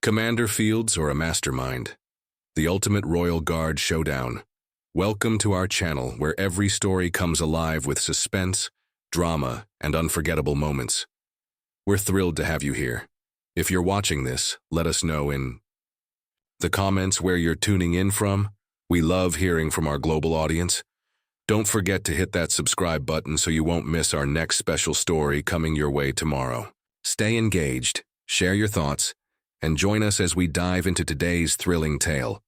Commander Fields or a mastermind? The ultimate Royal Guard showdown. Welcome to our channel where every story comes alive with suspense, drama, and unforgettable moments. We're thrilled to have you here. If you're watching this, let us know in the comments where you're tuning in from. We love hearing from our global audience. Don't forget to hit that subscribe button so you won't miss our next special story coming your way tomorrow. Stay engaged, share your thoughts, and join us as we dive into today's thrilling tale.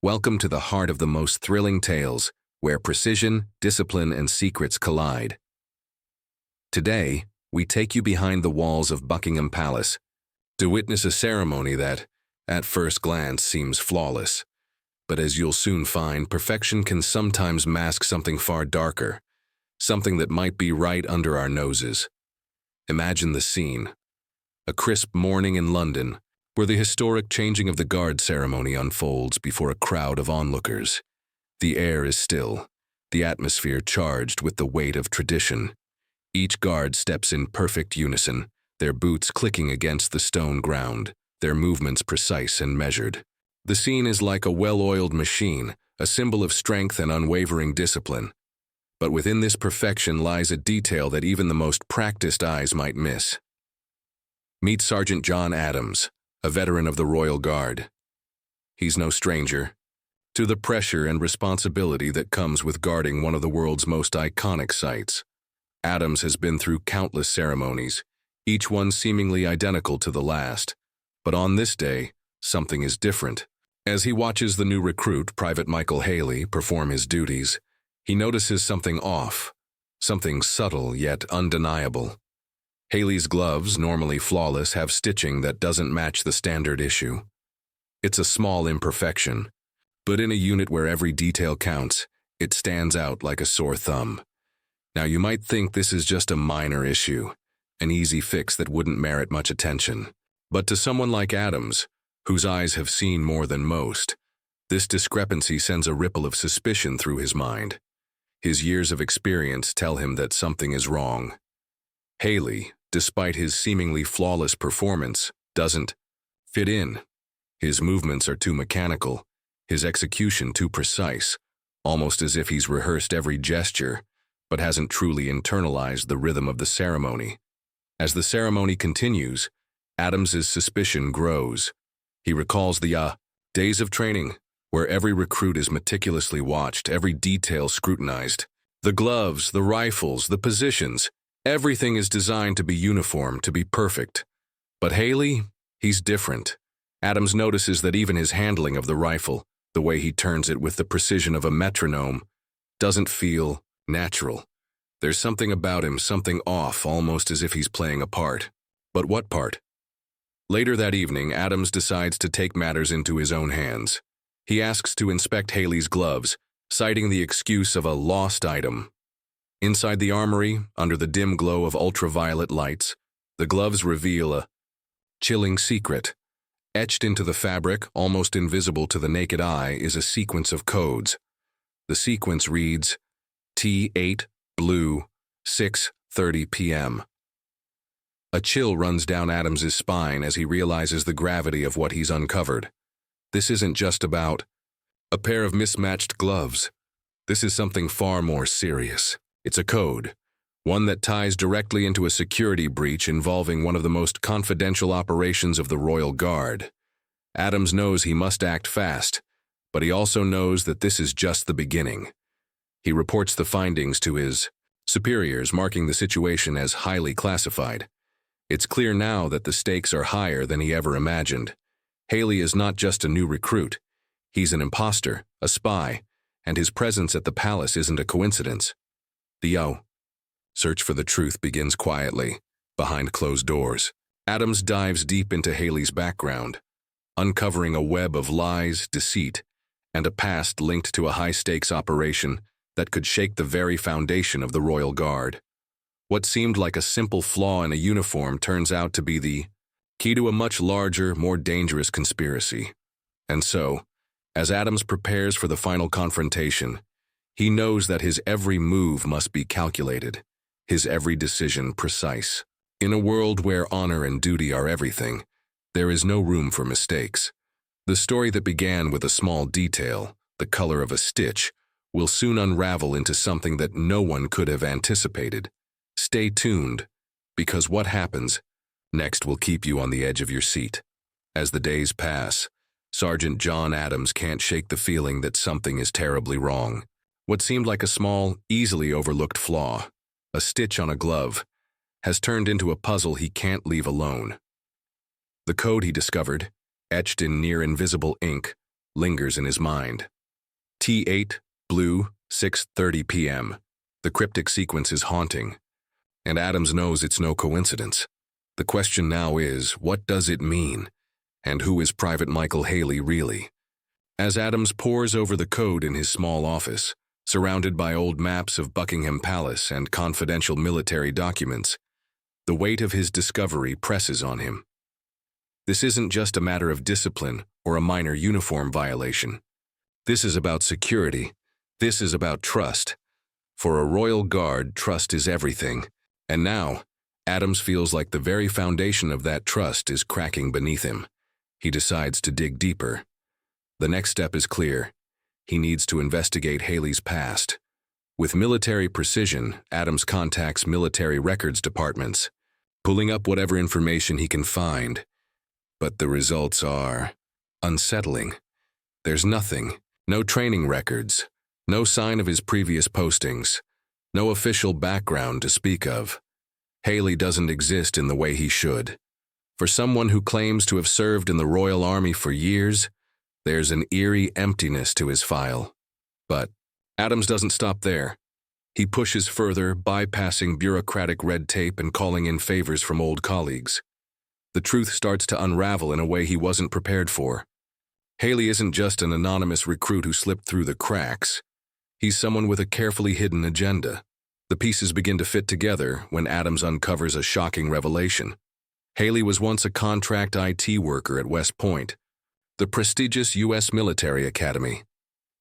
Welcome to the heart of the most thrilling tales, where precision, discipline, and secrets collide. Today, we take you behind the walls of Buckingham Palace to witness a ceremony that, at first glance, seems flawless. But as you'll soon find, perfection can sometimes mask something far darker, something that might be right under our noses. Imagine the scene. A crisp morning in London, where the historic changing of the guard ceremony unfolds before a crowd of onlookers. The air is still, the atmosphere charged with the weight of tradition. Each guard steps in perfect unison, their boots clicking against the stone ground, their movements precise and measured. The scene is like a well-oiled machine, a symbol of strength and unwavering discipline. But within this perfection lies a detail that even the most practiced eyes might miss. Meet Sergeant John Adams, a veteran of the Royal Guard. He's no stranger to the pressure and responsibility that comes with guarding one of the world's most iconic sites. Adams has been through countless ceremonies, each one seemingly identical to the last. But on this day, something is different. As he watches the new recruit, Private Michael Haley, perform his duties, he notices something off, something subtle yet undeniable. Haley's gloves, normally flawless, have stitching that doesn't match the standard issue. It's a small imperfection, but in a unit where every detail counts, it stands out like a sore thumb. Now you might think this is just a minor issue, an easy fix that wouldn't merit much attention. But to someone like Adams, whose eyes have seen more than most, this discrepancy sends a ripple of suspicion through his mind. His years of experience tell him that something is wrong. Haley, despite his seemingly flawless performance, doesn't fit in. His movements are too mechanical, his execution too precise, almost as if he's rehearsed every gesture, but hasn't truly internalized the rhythm of the ceremony. As the ceremony continues, Adams's suspicion grows. He recalls the days of training, where every recruit is meticulously watched, every detail scrutinized. The gloves, the rifles, the positions, everything is designed to be uniform, to be perfect. But Haley, he's different. Adams notices that even his handling of the rifle, the way he turns it with the precision of a metronome, doesn't feel natural. There's something about him, something off, almost as if he's playing a part. But what part? Later that evening, Adams decides to take matters into his own hands. He asks to inspect Haley's gloves, citing the excuse of a lost item. Inside the armory, under the dim glow of ultraviolet lights, the gloves reveal a chilling secret. Etched into the fabric, almost invisible to the naked eye, is a sequence of codes. The sequence reads, T8 Blue, 6:30 p.m. A chill runs down Adams's spine as he realizes the gravity of what he's uncovered. This isn't just about a pair of mismatched gloves. This is something far more serious. It's a code, one that ties directly into a security breach involving one of the most confidential operations of the Royal Guard. Adams knows he must act fast, but he also knows that this is just the beginning. He reports the findings to his superiors, marking the situation as highly classified. It's clear now that the stakes are higher than he ever imagined. Haley is not just a new recruit. He's an imposter, a spy, and his presence at the palace isn't a coincidence. The search for the truth begins quietly, behind closed doors. Adams dives deep into Haley's background, uncovering a web of lies, deceit, and a past linked to a high-stakes operation that could shake the very foundation of the Royal Guard. What seemed like a simple flaw in a uniform turns out to be the key to a much larger, more dangerous conspiracy. And so, as Adams prepares for the final confrontation, he knows that his every move must be calculated, his every decision precise. In a world where honor and duty are everything, There is no room for mistakes. The story that began with a small detail, the color of a stitch, will soon unravel into something that no one could have anticipated. Stay tuned, because what happens next will keep you on the edge of your seat. As the days pass, Sergeant John Adams can't shake the feeling that something is terribly wrong. What seemed like a small, easily overlooked flaw, a stitch on a glove, has turned into a puzzle he can't leave alone. The code he discovered, etched in near-invisible ink, lingers in his mind. T8, blue, 6:30 p.m. The cryptic sequence is haunting, and Adams knows it's no coincidence. The question now is, what does it mean? And who is Private Michael Haley really? As Adams pores over the code in his small office, surrounded by old maps of Buckingham Palace and confidential military documents, the weight of his discovery presses on him. This isn't just a matter of discipline or a minor uniform violation. This is about security. This is about trust. For a royal guard, trust is everything. And now, Adams feels like the very foundation of that trust is cracking beneath him. He decides to dig deeper. The next step is clear. He needs to investigate Haley's past. With military precision, Adams contacts military records departments, pulling up whatever information he can find. But the results are unsettling. There's nothing. No training records. No sign of his previous postings. No official background to speak of. Haley doesn't exist in the way he should. For someone who claims to have served in the Royal Army for years, there's an eerie emptiness to his file. But Adams doesn't stop there. He pushes further, bypassing bureaucratic red tape and calling in favors from old colleagues. The truth starts to unravel in a way he wasn't prepared for. Haley isn't just an anonymous recruit who slipped through the cracks. He's someone with a carefully hidden agenda. The pieces begin to fit together when Adams uncovers a shocking revelation. Haley was once a contract IT worker at West Point, the prestigious U.S. military academy.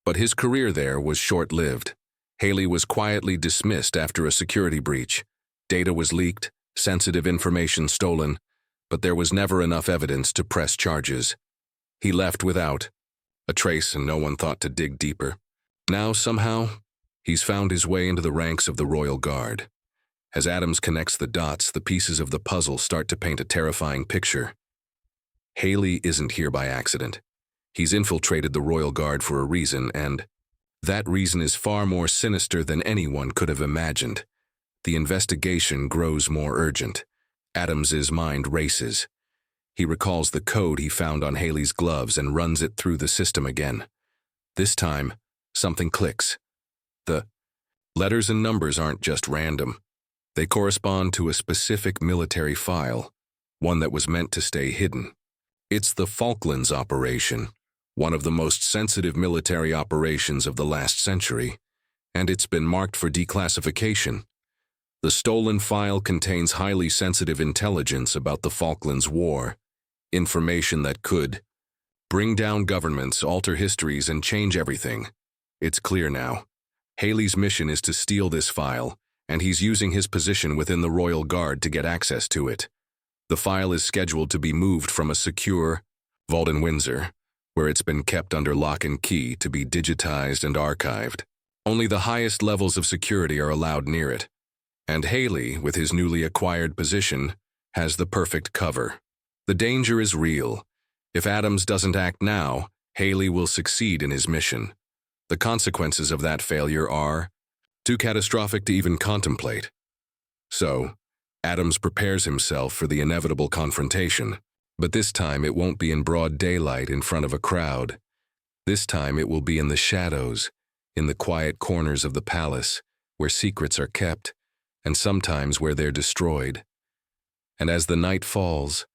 But his career there was short-lived. Haley was quietly dismissed after a security breach. Data was leaked, sensitive information stolen, but there was never enough evidence to press charges. He left without a trace, and no one thought to dig deeper. Now, somehow, he's found his way into the ranks of the Royal Guard. As Adams connects the dots, the pieces of the puzzle start to paint a terrifying picture. Haley isn't here by accident. He's infiltrated the Royal Guard for a reason, and that reason is far more sinister than anyone could have imagined. The investigation grows more urgent. Adams's mind races. He recalls the code he found on Haley's gloves and runs it through the system again. This time, something clicks. The letters and numbers aren't just random. They correspond to a specific military file, one that was meant to stay hidden. It's the Falklands operation, one of the most sensitive military operations of the last century, and it's been marked for declassification. The stolen file contains highly sensitive intelligence about the Falklands War, information that could bring down governments, alter histories, and change everything. It's clear now. Haley's mission is to steal this file, and he's using his position within the Royal Guard to get access to it. The file is scheduled to be moved from a secure vault in Windsor, where it's been kept under lock and key to be digitized and archived. Only the highest levels of security are allowed near it. And Haley, with his newly acquired position, has the perfect cover. The danger is real. If Adams doesn't act now, Haley will succeed in his mission. The consequences of that failure are too catastrophic to even contemplate. So, Adams prepares himself for the inevitable confrontation, but this time it won't be in broad daylight in front of a crowd. This time it will be in the shadows, in the quiet corners of the palace, where secrets are kept, and sometimes where they're destroyed. And as the night falls,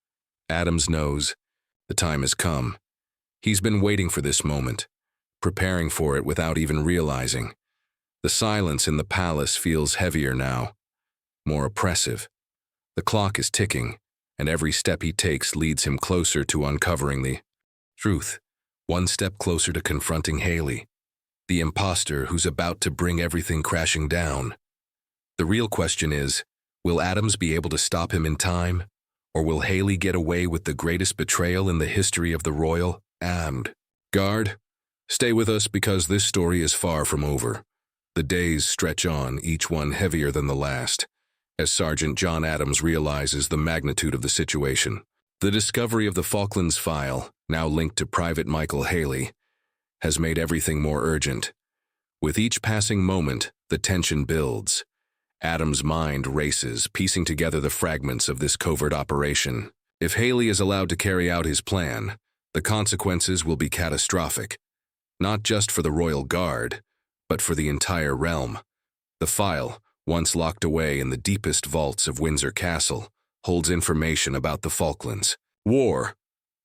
Adams knows the time has come. He's been waiting for this moment, preparing for it without even realizing. The silence in the palace feels heavier now, more oppressive. The clock is ticking, and every step he takes leads him closer to uncovering the truth, one step closer to confronting Haley, the imposter who's about to bring everything crashing down. The real question is, will Adams be able to stop him in time, Or will Haley get away with the greatest betrayal in the history of the royal and guard? Stay with us because this story is far from over. The days stretch on, each one heavier than the last, as Sergeant John Adams realizes the magnitude of the situation. The discovery of the Falklands file, now linked to Private Michael Haley, has made everything more urgent. With each passing moment, the tension builds. Adams' mind races, piecing together the fragments of this covert operation. If Haley is allowed to carry out his plan, the consequences will be catastrophic, not just for the Royal Guard, but for the entire realm. The file, once locked away in the deepest vaults of Windsor Castle, holds information about the Falklands War,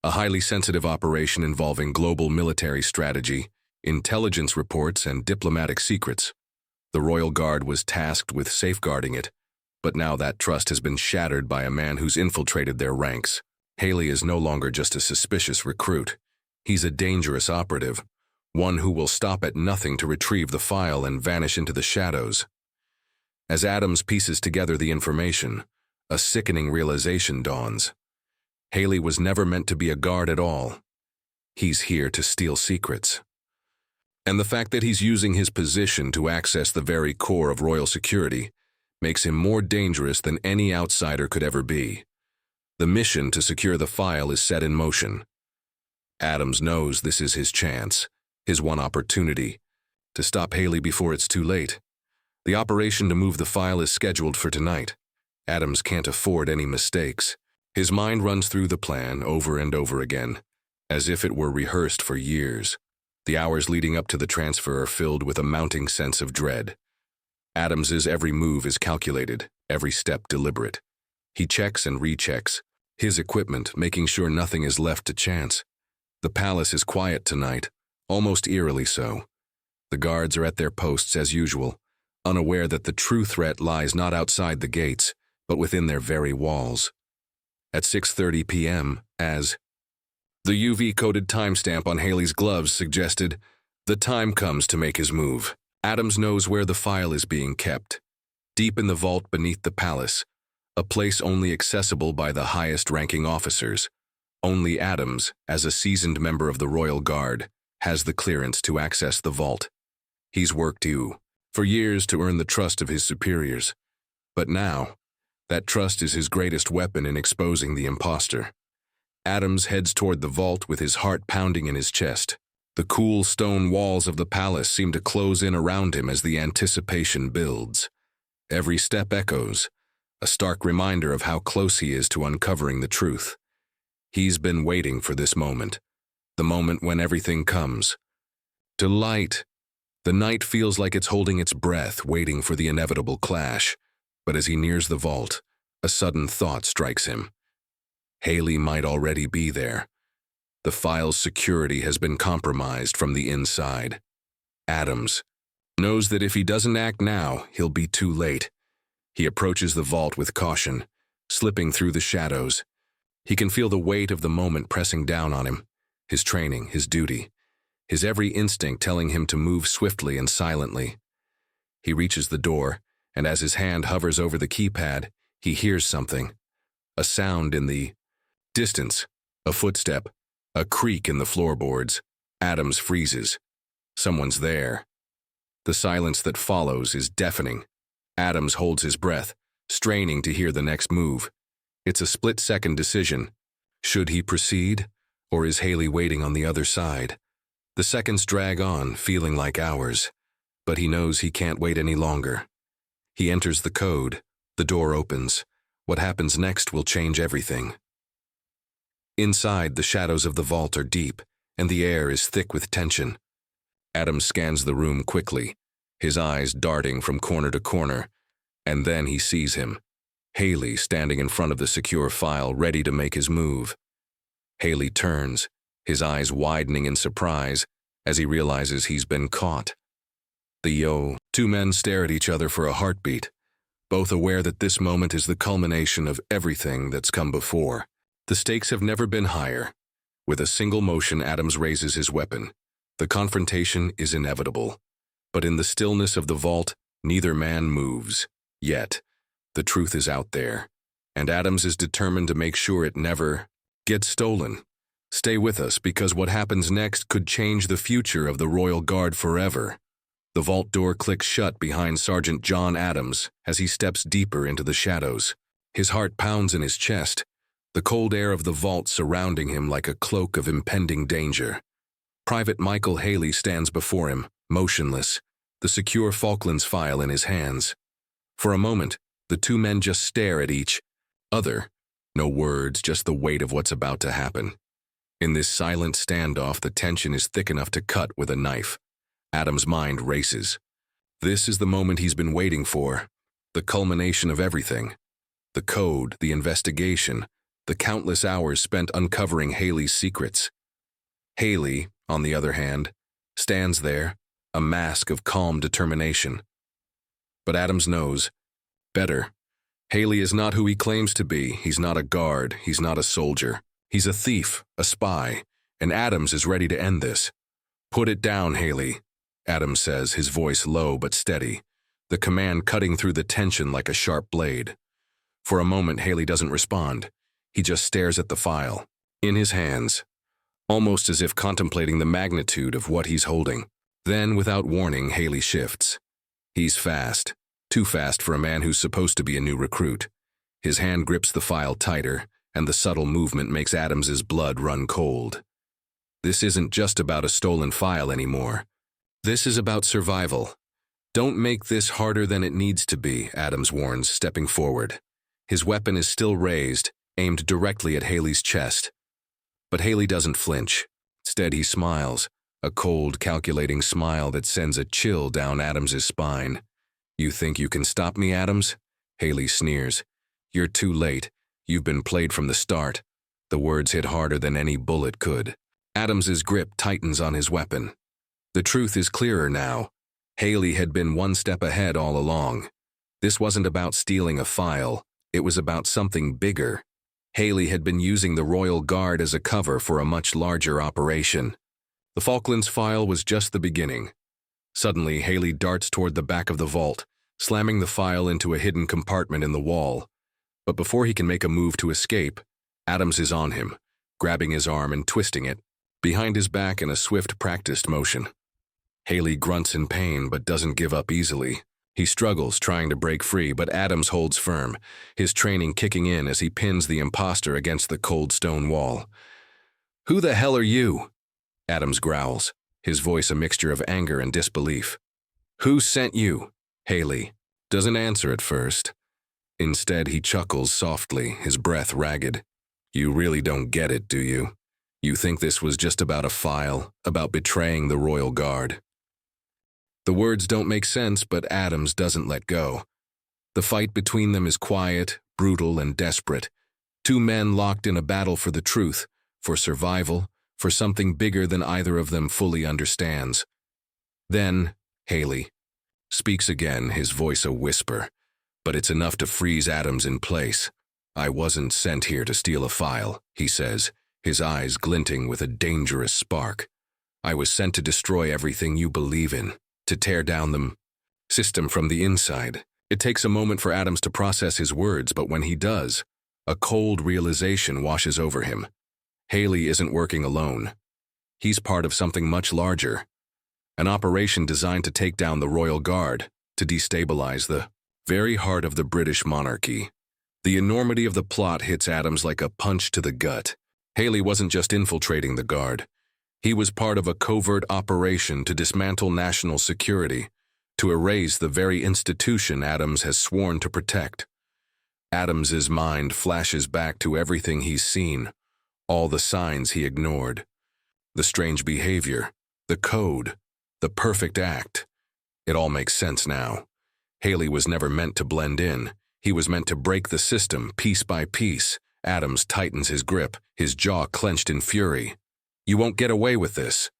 a highly sensitive operation involving global military strategy, intelligence reports, and diplomatic secrets. The Royal Guard was tasked with safeguarding it, but now that trust has been shattered by a man who's infiltrated their ranks. Haley is no longer just a suspicious recruit. He's a dangerous operative, one who will stop at nothing to retrieve the file and vanish into the shadows. As Adams pieces together the information, a sickening realization dawns. Haley was never meant to be a guard at all. He's here to steal secrets. And the fact that he's using his position to access the very core of royal security makes him more dangerous than any outsider could ever be. The mission to secure the file is set in motion. Adams knows this is his chance, his one opportunity, to stop Haley before it's too late. The operation to move the file is scheduled for tonight. Adams can't afford any mistakes. His mind runs through the plan over and over again, as if it were rehearsed for years. The hours leading up to the transfer are filled with a mounting sense of dread. Adams's every move is calculated, every step deliberate. He checks and rechecks, his equipment making sure nothing is left to chance. The palace is quiet tonight, almost eerily so. The guards are at their posts as usual, unaware that the true threat lies not outside the gates, but within their very walls. At 6:30 p.m., as the UV-coded timestamp on Haley's gloves suggested, the time comes to make his move. Adams knows where the file is being kept, deep in the vault beneath the palace, a place only accessible by the highest-ranking officers. Only Adams, as a seasoned member of the Royal Guard, has the clearance to access the vault. He's worked for years to earn the trust of his superiors. But now, that trust is his greatest weapon in exposing the imposter. Adams heads toward the vault with his heart pounding in his chest. The cool stone walls of the palace seem to close in around him as the anticipation builds. Every step echoes, a stark reminder of how close he is to uncovering the truth. He's been waiting for this moment, the moment when everything comes to light. The night feels like it's holding its breath, waiting for the inevitable clash. But as he nears the vault, a sudden thought strikes him. Haley might already be there. The file's security has been compromised from the inside. Adams knows that if he doesn't act now, he'll be too late. He approaches the vault with caution, slipping through the shadows. He can feel the weight of the moment pressing down on him, his training, his duty, his every instinct telling him to move swiftly and silently. He reaches the door, and as his hand hovers over the keypad, he hears something. A sound in the distance, a footstep, a creak in the floorboards. Adams freezes. Someone's there. The silence that follows is deafening. Adams holds his breath, straining to hear the next move. It's a split-second decision. Should he proceed, or is Haley waiting on the other side? The seconds drag on, feeling like hours, but he knows he can't wait any longer. He enters the code. The door opens. What happens next will change everything. Inside, the shadows of the vault are deep, and the air is thick with tension. Adams scans the room quickly, his eyes darting from corner to corner, and then he sees him. Haley standing in front of the secure file, ready to make his move. Haley turns, his eyes widening in surprise as he realizes he's been caught. Two men stare at each other for a heartbeat, both aware that this moment is the culmination of everything that's come before. The stakes have never been higher. With a single motion, Adams raises his weapon. The confrontation is inevitable. But in the stillness of the vault, neither man moves. Yet, the truth is out there. and Adams is determined to make sure it never gets stolen. Stay with us, because what happens next could change the future of the Royal Guard forever. The vault door clicks shut behind Sergeant John Adams as he steps deeper into the shadows. His heart pounds in his chest, the cold air of the vault surrounding him like a cloak of impending danger. Private Michael Haley stands before him, motionless, the secure Falklands file in his hands. For a moment, the two men just stare at each other. No words, just the weight of what's about to happen. In this silent standoff, the tension is thick enough to cut with a knife. Adam's mind races. This is the moment he's been waiting for, the culmination of everything. The code, the investigation, the countless hours spent uncovering Haley's secrets. Haley, on the other hand, stands there, a mask of calm determination. But Adams knows better. Haley is not who he claims to be. He's not a guard. He's not a soldier. He's a thief, a spy, and Adams is ready to end this. "Put it down, Haley," Adams says, his voice low but steady, the command cutting through the tension like a sharp blade. For a moment, Haley doesn't respond. He just stares at the file, in his hands, almost as if contemplating the magnitude of what he's holding. Then, without warning, Haley shifts. He's fast, too fast for a man who's supposed to be a new recruit. His hand grips the file tighter, and the subtle movement makes Adams's blood run cold. This isn't just about a stolen file anymore. This is about survival. "Don't make this harder than it needs to be," Adams warns, stepping forward. His weapon is still raised, aimed directly at Haley's chest. But Haley doesn't flinch. Instead, he smiles, a cold, calculating smile that sends a chill down Adams's spine. "You think you can stop me, Adams?" Haley sneers. "You're too late. You've been played from the start." The words hit harder than any bullet could. Adams's grip tightens on his weapon. The truth is clearer now. Haley had been one step ahead all along. This wasn't about stealing a file. It was about something bigger. Haley had been using the Royal Guard as a cover for a much larger operation. The Falklands file was just the beginning. Suddenly, Haley darts toward the back of the vault, slamming the file into a hidden compartment in the wall. But before he can make a move to escape, Adams is on him, grabbing his arm and twisting it, behind his back in a swift, practiced motion. Haley grunts in pain but doesn't give up easily. He struggles, trying to break free, but Adams holds firm, his training kicking in as he pins the imposter against the cold stone wall. "Who the hell are you?" Adams growls, his voice a mixture of anger and disbelief. "Who sent you?" Haley doesn't answer at first. Instead, he chuckles softly, his breath ragged. "You really don't get it, do you? You think this was just about a file, about betraying the Royal Guard?" The words don't make sense, but Adams doesn't let go. The fight between them is quiet, brutal, and desperate. Two men locked in a battle for the truth, for survival, for something bigger than either of them fully understands. Then, Haley speaks again, his voice a whisper, but it's enough to freeze Adams in place. "I wasn't sent here to steal a file," he says, his eyes glinting with a dangerous spark. "I was sent to destroy everything you believe in, to tear down the system from the inside." It takes a moment for Adams to process his words, but when he does, a cold realization washes over him. Haley isn't working alone. He's part of something much larger. An operation designed to take down the Royal Guard, to destabilize the very heart of the British monarchy. The enormity of the plot hits Adams like a punch to the gut. Haley wasn't just infiltrating the Guard. He was part of a covert operation to dismantle national security, to erase the very institution Adams has sworn to protect. Adams's mind flashes back to everything he's seen, all the signs he ignored. The strange behavior, the code, the perfect act. It all makes sense now. Haley was never meant to blend in. He was meant to break the system piece by piece. Adams tightens his grip, his jaw clenched in fury. "You won't get away with this,"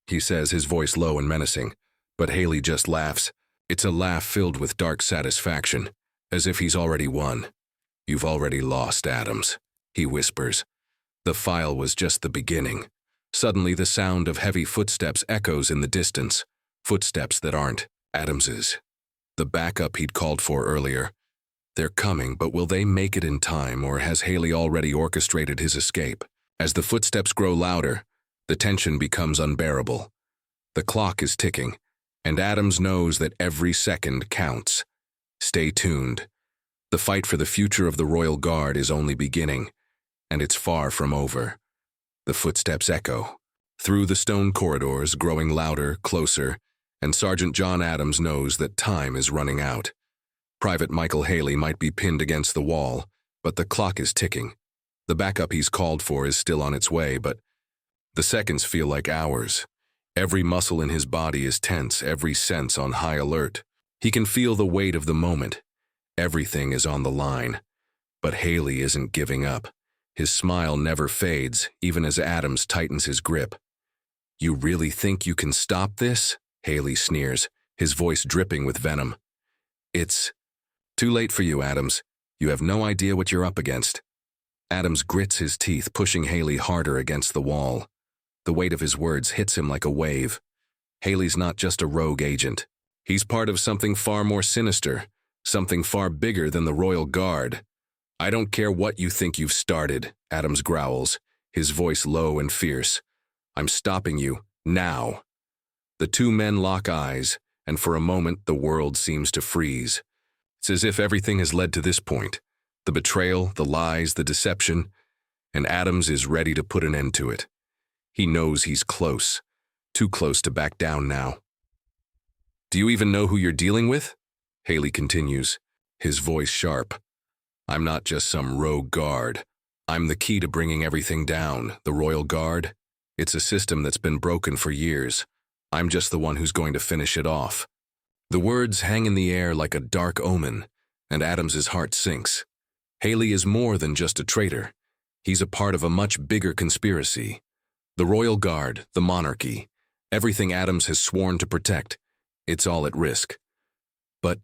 he says, his voice low and menacing. But Haley just laughs. It's a laugh filled with dark satisfaction, as if he's already won. "You've already lost, Adams," he whispers. The file was just the beginning. Suddenly, the sound of heavy footsteps echoes in the distance, footsteps that aren't Adams's. The backup he'd called for earlier. They're coming, but will they make it in time, or has Haley already orchestrated his escape? As the footsteps grow louder, the tension becomes unbearable. The clock is ticking, and Adams knows that every second counts. Stay tuned. The fight for the future of the Royal Guard is only beginning, and it's far from over. The footsteps echo through the stone corridors, growing louder, closer, and Sergeant John Adams knows that time is running out. Private Michael Haley might be pinned against the wall, but the clock is ticking. The backup he's called for is still on its way, but the seconds feel like hours. Every muscle in his body is tense, every sense on high alert. He can feel the weight of the moment. Everything is on the line. But Haley isn't giving up. His smile never fades, even as Adams tightens his grip. "You really think you can stop this?" Haley sneers, his voice dripping with venom. "It's too late for you, Adams. You have no idea what you're up against." Adams grits his teeth, pushing Haley harder against the wall. The weight of his words hits him like a wave. Haley's not just a rogue agent. He's part of something far more sinister, something far bigger than the Royal Guard. "I don't care what you think you've started," Adams growls, his voice low and fierce. "I'm stopping you, now." The two men lock eyes, and for a moment the world seems to freeze. It's as if everything has led to this point. The betrayal, the lies, the deception, and Adams is ready to put an end to it. He knows he's close, too close to back down now. "Do you even know who you're dealing with?" Haley continues, his voice sharp. "I'm not just some rogue guard. I'm the key to bringing everything down. The Royal Guard, it's a system that's been broken for years. I'm just the one who's going to finish it off." The words hang in the air like a dark omen, and Adams's heart sinks. Haley is more than just a traitor. He's a part of a much bigger conspiracy. The Royal Guard, the monarchy, everything Adams has sworn to protect, it's all at risk. But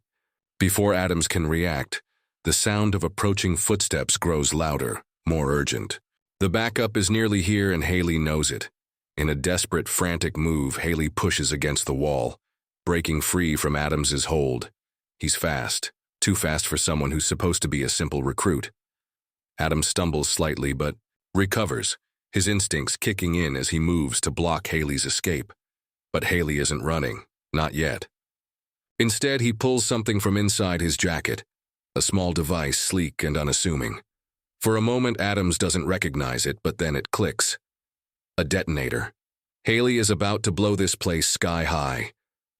before Adams can react, the sound of approaching footsteps grows louder, more urgent. The backup is nearly here, and Haley knows it. In a desperate, frantic move, Haley pushes against the wall, breaking free from Adams's hold. He's fast, too fast for someone who's supposed to be a simple recruit. Adams stumbles slightly, but recovers, his instincts kicking in as he moves to block Haley's escape. But Haley isn't running, not yet. Instead, he pulls something from inside his jacket, a small device, sleek and unassuming. For a moment, Adams doesn't recognize it, but then it clicks. A detonator. Haley is about to blow this place sky high.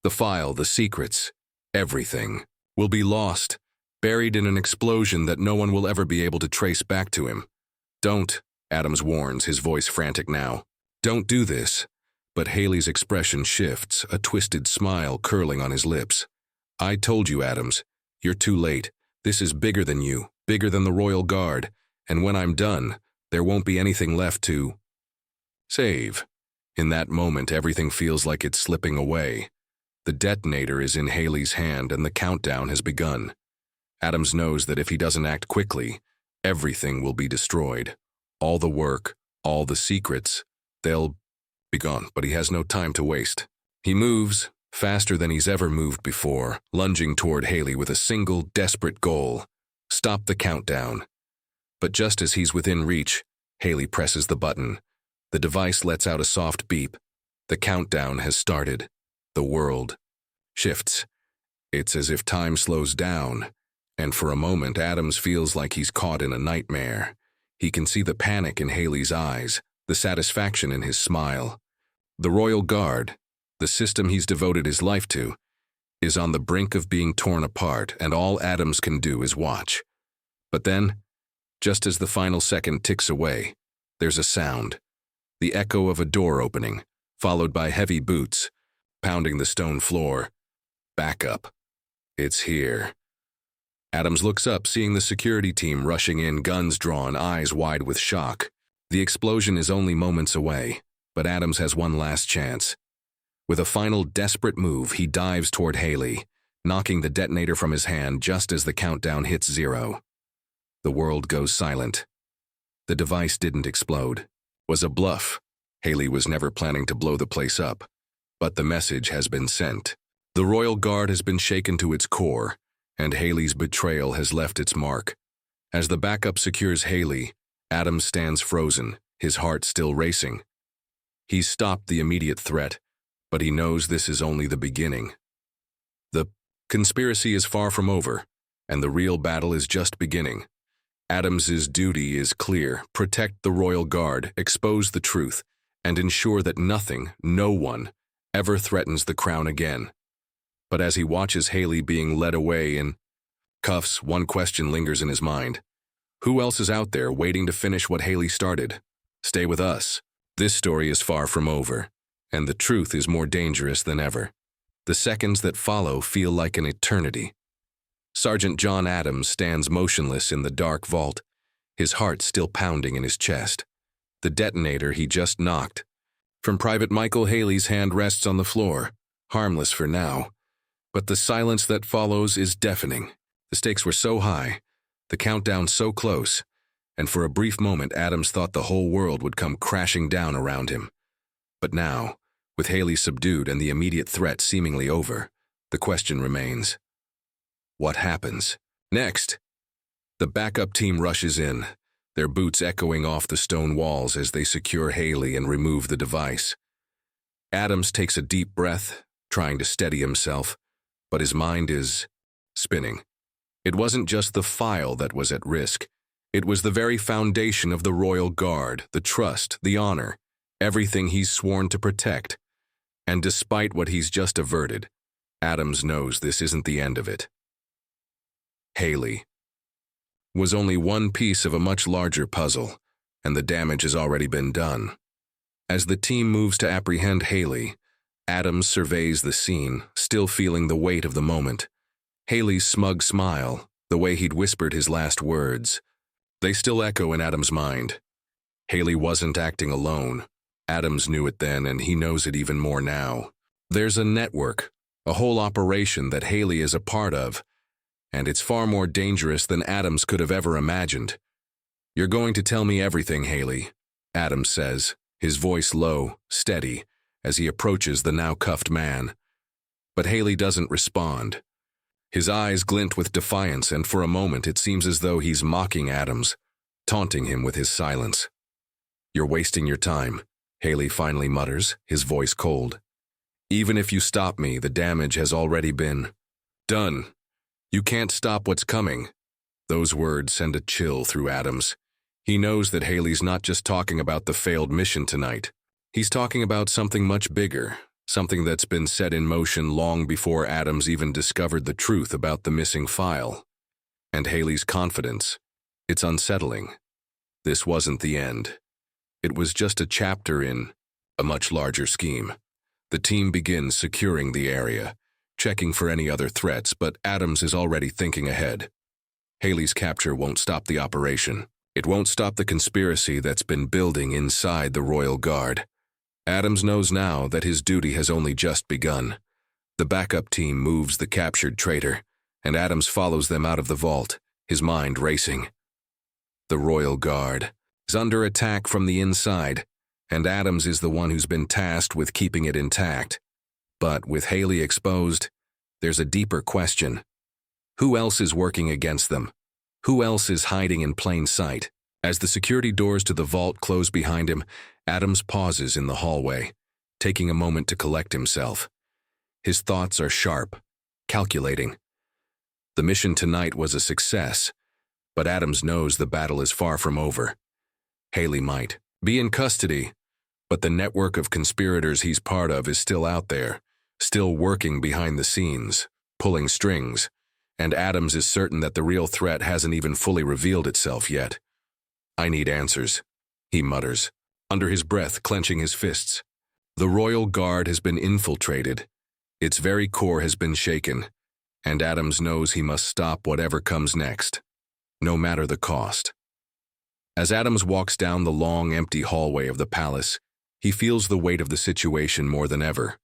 The file, the secrets, everything will be lost, buried in an explosion that no one will ever be able to trace back to him. "Don't," Adams warns, his voice frantic now. "Don't do this." But Haley's expression shifts, a twisted smile curling on his lips. "I told you, Adams. You're too late. This is bigger than you, bigger than the Royal Guard, and when I'm done, there won't be anything left to save." In that moment, everything feels like it's slipping away. The detonator is in Haley's hand, and the countdown has begun. Adams knows that if he doesn't act quickly, everything will be destroyed. All the work, all the secrets, they'll be gone, but he has no time to waste. He moves, faster than he's ever moved before, lunging toward Haley with a single, desperate goal: stop the countdown. But just as he's within reach, Haley presses the button. The device lets out a soft beep. The countdown has started. The world shifts. It's as if time slows down, and for a moment Adams feels like he's caught in a nightmare. He can see the panic in Haley's eyes, the satisfaction in his smile. The Royal Guard, the system he's devoted his life to, is on the brink of being torn apart, and all Adams can do is watch. But then, just as the final second ticks away, there's a sound. The echo of a door opening, followed by heavy boots, pounding the stone floor. Backup. It's here. Adams looks up, seeing the security team rushing in, guns drawn, eyes wide with shock. The explosion is only moments away, but Adams has one last chance. With a final desperate move, he dives toward Haley, knocking the detonator from his hand just as the countdown hits 0. The world goes silent. The device didn't explode. It was a bluff. Haley was never planning to blow the place up. But the message has been sent. The Royal Guard has been shaken to its core, and Haley's betrayal has left its mark. As the backup secures Haley, Adams stands frozen, his heart still racing. He's stopped the immediate threat, but he knows this is only the beginning. The conspiracy is far from over, and the real battle is just beginning. Adams's duty is clear: protect the royal guard, expose the truth, and ensure that nothing, no one, ever threatens the crown again. But as he watches Haley being led away in cuffs, one question lingers in his mind. Who else is out there waiting to finish what Haley started? Stay with us. This story is far from over, and the truth is more dangerous than ever. The seconds that follow feel like an eternity. Sergeant John Adams stands motionless in the dark vault, his heart still pounding in his chest. The detonator he just knocked from Private Michael Haley's hand rests on the floor, harmless for now. But the silence that follows is deafening. The stakes were so high, the countdown so close, and for a brief moment Adams thought the whole world would come crashing down around him. But now, with Haley subdued and the immediate threat seemingly over, the question remains: what happens next? The backup team rushes in, their boots echoing off the stone walls as they secure Haley and remove the device. Adams takes a deep breath, trying to steady himself, but his mind is spinning. It wasn't just the file that was at risk. It was the very foundation of the royal guard, the trust, the honor, everything he's sworn to protect. And despite what he's just averted, Adams knows this isn't the end of it. Haley was only one piece of a much larger puzzle, and the damage has already been done. As the team moves to apprehend Haley, Adams surveys the scene, still feeling the weight of the moment. Haley's smug smile, the way he'd whispered his last words, they still echo in Adams' mind. Haley wasn't acting alone. Adams knew it then, and he knows it even more now. There's a network, a whole operation that Haley is a part of, and it's far more dangerous than Adams could have ever imagined. "You're going to tell me everything, Haley," Adams says, his voice low, steady, as he approaches the now cuffed man. But Haley doesn't respond. His eyes glint with defiance, and for a moment it seems as though he's mocking Adams, taunting him with his silence. "You're wasting your time," Haley finally mutters, his voice cold. "Even if you stop me, the damage has already been done. You can't stop what's coming." Those words send a chill through Adams. He knows that Haley's not just talking about the failed mission tonight. He's talking about something much bigger, something that's been set in motion long before Adams even discovered the truth about the missing file. And Haley's confidence, it's unsettling. This wasn't the end. It was just a chapter in a much larger scheme. The team begins securing the area, checking for any other threats, but Adams is already thinking ahead. Haley's capture won't stop the operation. It won't stop the conspiracy that's been building inside the Royal Guard. Adams knows now that his duty has only just begun. The backup team moves the captured traitor, and Adams follows them out of the vault, his mind racing. The Royal Guard is under attack from the inside, and Adams is the one who's been tasked with keeping it intact. But with Haley exposed, there's a deeper question. Who else is working against them? Who else is hiding in plain sight? As the security doors to the vault close behind him, Adams pauses in the hallway, taking a moment to collect himself. His thoughts are sharp, calculating. The mission tonight was a success, but Adams knows the battle is far from over. Haley might be in custody, but the network of conspirators he's part of is still out there, still working behind the scenes, pulling strings, and Adams is certain that the real threat hasn't even fully revealed itself yet. "I need answers," he mutters, under his breath clenching his fists. The Royal Guard has been infiltrated. Its very core has been shaken, and Adams knows he must stop whatever comes next, no matter the cost. As Adams walks down the long, empty hallway of the palace, he feels the weight of the situation more than ever.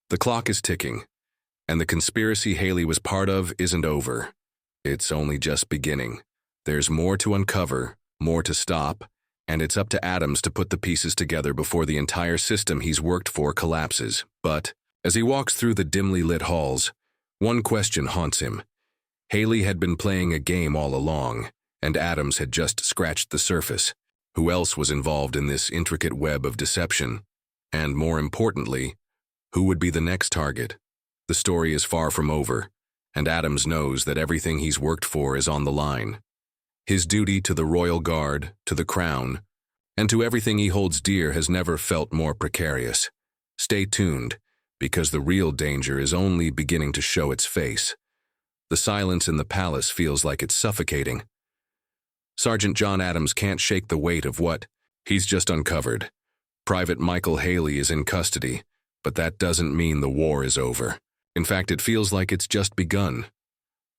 The clock is ticking, and the conspiracy Haley was part of isn't over. It's only just beginning. There's more to uncover, more to stop, and it's up to Adams to put the pieces together before the entire system he's worked for collapses. But as he walks through the dimly lit halls, one question haunts him. Haley had been playing a game all along, and Adams had just scratched the surface. Who else was involved in this intricate web of deception? And more importantly, who would be the next target? The story is far from over, and Adams knows that everything he's worked for is on the line. His duty to the royal guard, to the crown, and to everything he holds dear has never felt more precarious. Stay tuned, because the real danger is only beginning to show its face. The silence in the palace feels like it's suffocating. Sergeant John Adams can't shake the weight of what he's just uncovered. Private Michael Haley is in custody, but that doesn't mean the war is over. In fact, it feels like it's just begun.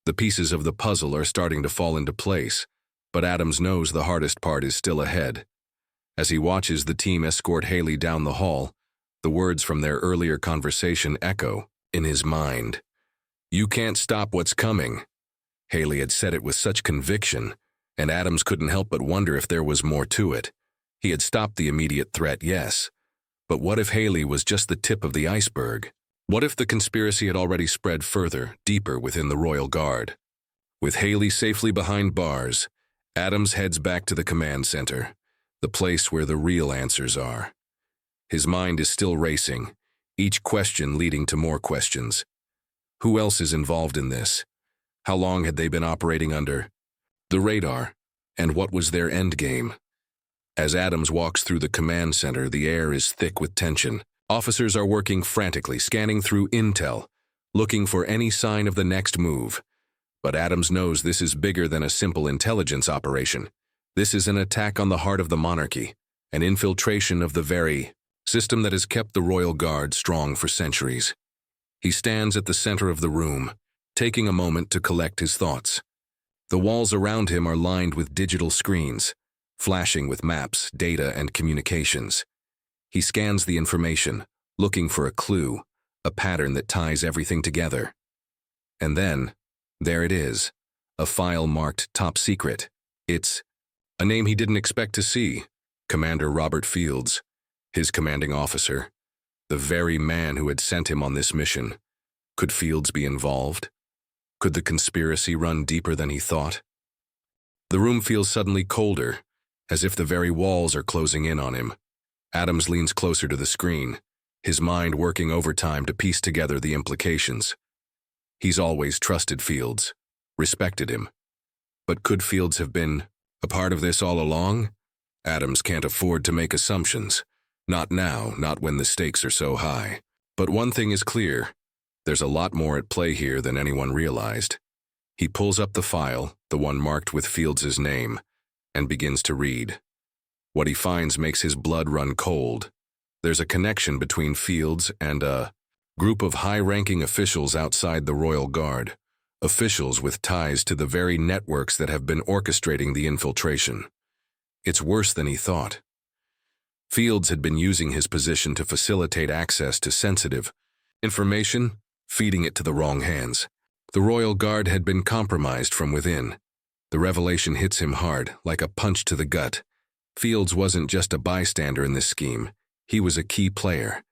The pieces of the puzzle are starting to fall into place, but Adams knows the hardest part is still ahead. As he watches the team escort Haley down the hall, the words from their earlier conversation echo in his mind. "You can't stop what's coming." Haley had said it with such conviction, and Adams couldn't help but wonder if there was more to it. He had stopped the immediate threat, yes. But what if Haley was just the tip of the iceberg? What if the conspiracy had already spread further, deeper within the Royal Guard? With Haley safely behind bars, Adams heads back to the command center, the place where the real answers are. His mind is still racing, each question leading to more questions. Who else is involved in this? How long had they been operating under the radar? And what was their endgame? As Adams walks through the command center, the air is thick with tension. Officers are working frantically, scanning through intel, looking for any sign of the next move. But Adams knows this is bigger than a simple intelligence operation. This is an attack on the heart of the monarchy, an infiltration of the very system that has kept the Royal Guard strong for centuries. He stands at the center of the room, taking a moment to collect his thoughts. The walls around him are lined with digital screens, flashing with maps, data, and communications. He scans the information, looking for a clue, a pattern that ties everything together. And then, there it is, a file marked top secret. It's a name he didn't expect to see, Commander Robert Fields, his commanding officer, the very man who had sent him on this mission. Could Fields be involved? Could the conspiracy run deeper than he thought? The room feels suddenly colder, as if the very walls are closing in on him. Adams leans closer to the screen, his mind working overtime to piece together the implications. He's always trusted Fields, respected him. But could Fields have been a part of this all along? Adams can't afford to make assumptions. Not now, not when the stakes are so high. But one thing is clear. There's a lot more at play here than anyone realized. He pulls up the file, the one marked with Fields' name, and begins to read. What he finds makes his blood run cold. There's a connection between Fields and a group of high-ranking officials outside the Royal Guard, officials with ties to the very networks that have been orchestrating the infiltration. It's worse than he thought. Fields had been using his position to facilitate access to sensitive information, feeding it to the wrong hands. The Royal Guard had been compromised from within. The revelation hits him hard, like a punch to the gut. Fields wasn't just a bystander in this scheme. He was a key player.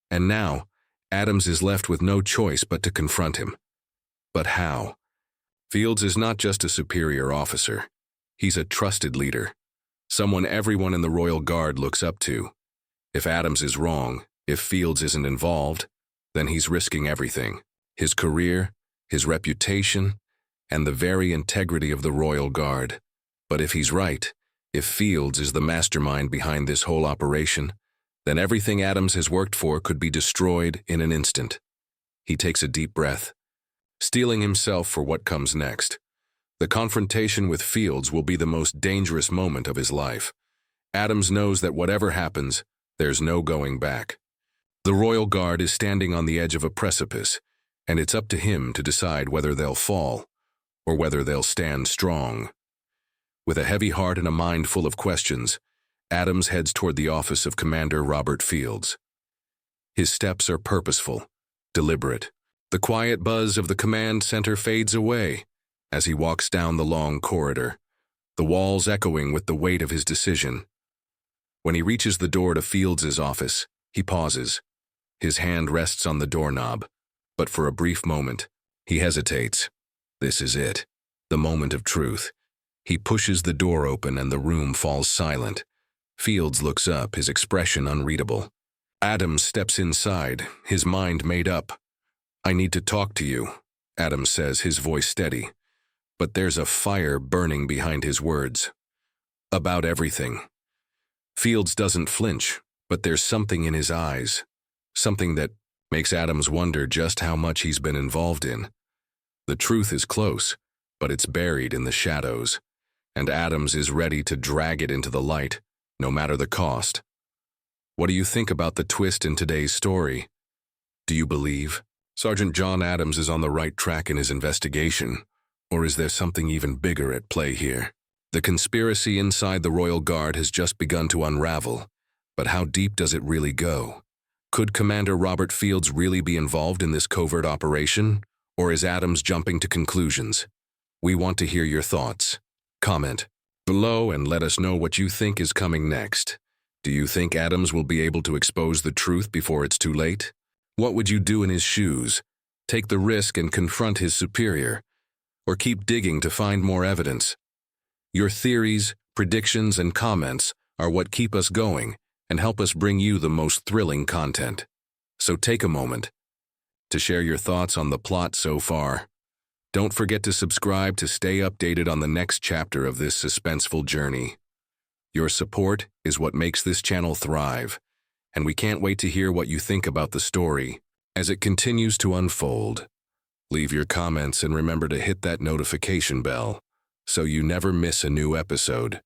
And now, Adams is left with no choice but to confront him. But how? Fields is not just a superior officer. He's a trusted leader. Someone everyone in the Royal Guard looks up to. If Adams is wrong, if Fields isn't involved, then he's risking everything. His career, his reputation, and the very integrity of the Royal Guard. But if he's right, if Fields is the mastermind behind this whole operation, then everything Adams has worked for could be destroyed in an instant. He takes a deep breath, steeling himself for what comes next. The confrontation with Fields will be the most dangerous moment of his life. Adams knows that whatever happens, there's no going back. The Royal Guard is standing on the edge of a precipice, and it's up to him to decide whether they'll fall or whether they'll stand strong. With a heavy heart and a mind full of questions, Adams heads toward the office of Commander Robert Fields. His steps are purposeful, deliberate. The quiet buzz of the command center fades away as he walks down the long corridor, the walls echoing with the weight of his decision. When he reaches the door to Fields' office, he pauses. His hand rests on the doorknob, but for a brief moment, he hesitates. This is it. The moment of truth. He pushes the door open and the room falls silent. Fields looks up, his expression unreadable. Adams steps inside, his mind made up. "I need to talk to you," Adams says, his voice steady. But there's a fire burning behind his words. "About everything." Fields doesn't flinch, but there's something in his eyes. Something that makes Adams wonder just how much he's been involved in. The truth is close, but it's buried in the shadows. And Adams is ready to drag it into the light, no matter the cost. What do you think about the twist in today's story? Do you believe Sergeant John Adams is on the right track in his investigation? Or is there something even bigger at play here? The conspiracy inside the Royal Guard has just begun to unravel, but how deep does it really go? Could Commander Robert Fields really be involved in this covert operation? Or is Adams jumping to conclusions? We want to hear your thoughts. Comment below and let us know what you think is coming next. Do you think Adams will be able to expose the truth before it's too late? What would you do in his shoes? Take the risk and confront his superior? Or keep digging to find more evidence? Your theories, predictions, and comments are what keep us going and help us bring you the most thrilling content. So take a moment to share your thoughts on the plot so far. Don't forget to subscribe to stay updated on the next chapter of this suspenseful journey. Your support is what makes this channel thrive, and we can't wait to hear what you think about the story as it continues to unfold. Leave your comments and remember to hit that notification bell so you never miss a new episode.